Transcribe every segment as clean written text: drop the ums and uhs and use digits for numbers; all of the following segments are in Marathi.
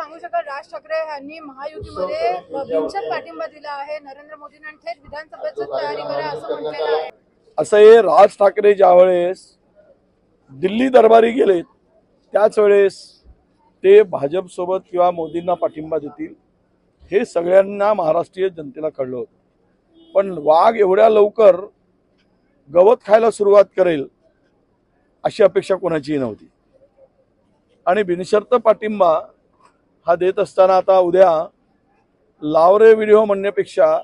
सांगू शकाल राज ठाकरे यांनी महायुतीमध्ये बिनशर्त पाठिंबा दिला आहे, नरेंद्र मोदींना थेट विधानसभेची तयारी करा असं म्हटलेलं आहे। असं हे राज ठाकरे ज्यावेळेस दिल्ली दरबारी गेले त्याच वेळेस ते भाजप सोबत किंवा मोदींना पाठिंबा देतील हे सगळ्यांना महाराष्ट्रीय जनतेला कळलं होतं। पण वाघ एवढ्या लवकर गवत खायला सुरुवात करेल अशी अपेक्षा कोणाचीही नव्हती आणि बिनशर्त पाठिंबा हा देत असताना आता उद्या लाव रे व्हिडिओ म्हणण्यापेक्षा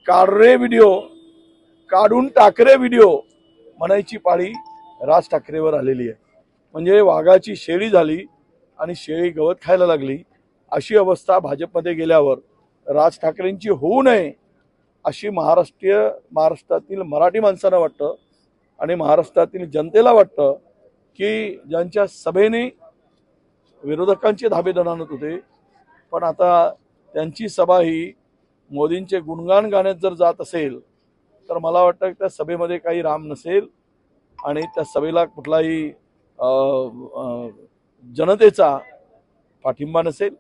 काढ रे व्हिडिओ, काढून टाक रे व्हिडिओ म्हणायची पाळी राज ठाकरेवर आलेली आहे। म्हणजे वाघाची शेळी झाली आणि शेळी गवत खायला लागली अशी अवस्था भाजपमध्ये गेल्यावर राज ठाकरेंची होऊ नये अशी महाराष्ट्रातील मराठी माणसांना वाटतं आणि महाराष्ट्रातील जनतेला वाटतं की ज्यांच्या सभेने विरोधकांचे धाबे दणाणत होते पण आता त्यांची सभा ही मोदींचे गुणगान गाण्यात जर जात असेल तर मला वाटतं की त्या सभेमध्ये काही राम नसेल आणि त्या सभेला कुठलाही जनतेचा पाठिंबा नसेल।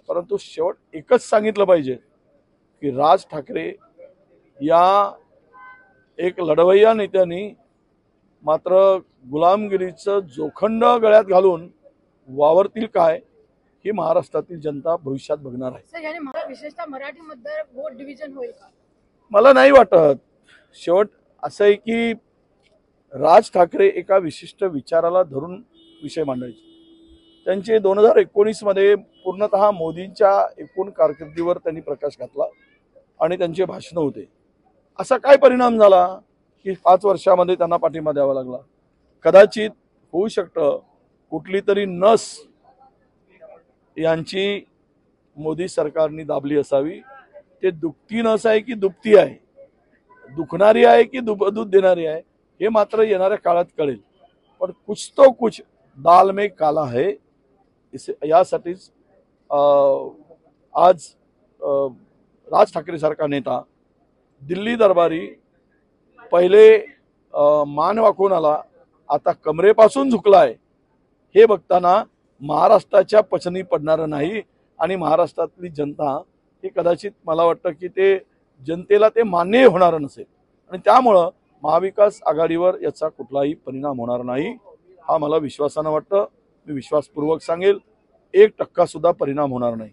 परंतु शेवट एकच सांगितलं पाहिजे की राज ठाकरे या एक लढवय्या नेत्यांनी मात्र गुलामगिरीचं जोखंड गळ्यात घालून वावरतील काय ही महाराष्ट्रातील जनता भविष्यात बघणार आहे। सर, याने विशेषतः मराठी मतदार वोट डिव्हिजन होईल का? मला नाही वाटत। शेवट असं आहे की राज ठाकरे एका विशिष्ट विचाराला धरून विषय मांडायचे। त्यांचे 2019 मध्ये पूर्णतः मोदींच्या एकूण कारकिर्दीवर त्यांनी प्रकाश घातला आणि त्यांचे भाषण होते। असा काय परिणाम झाला की 5 वर्षामध्ये त्यांना पाठिंबा द्यावा लागला? कदाचित होऊ शकतं कुठली तरी नस यांची मोदी सरकारने दाबली असावी। ते दुखती नस आहे की दुभती आहे, दुखणारी आहे की दूध देणारी आहे हे मात्र येणाऱ्या काळात कळेल। पण कुछ तो कुछ दाल में काला है यासाठीच आज राज ठाकरे सारखा नेता दिल्ली दरबारी पहिले मान वाकून आला, आता कमरेपासून झुकलाय हे बघताना महाराष्ट्राच्या पचनी पडणार नाही आणि महाराष्ट्रातली जनता हे कदाचित मला वाटतं की ते जनतेला ते मान्य होणार नसेल आणि त्यामुळं महाविकास आघाडीवर याचा कुठलाही परिणाम होणार नाही हा मला विश्वासानं वाटतं। मी विश्वासपूर्वक सांगेल 1% सुद्धा परिणाम होणार नाही।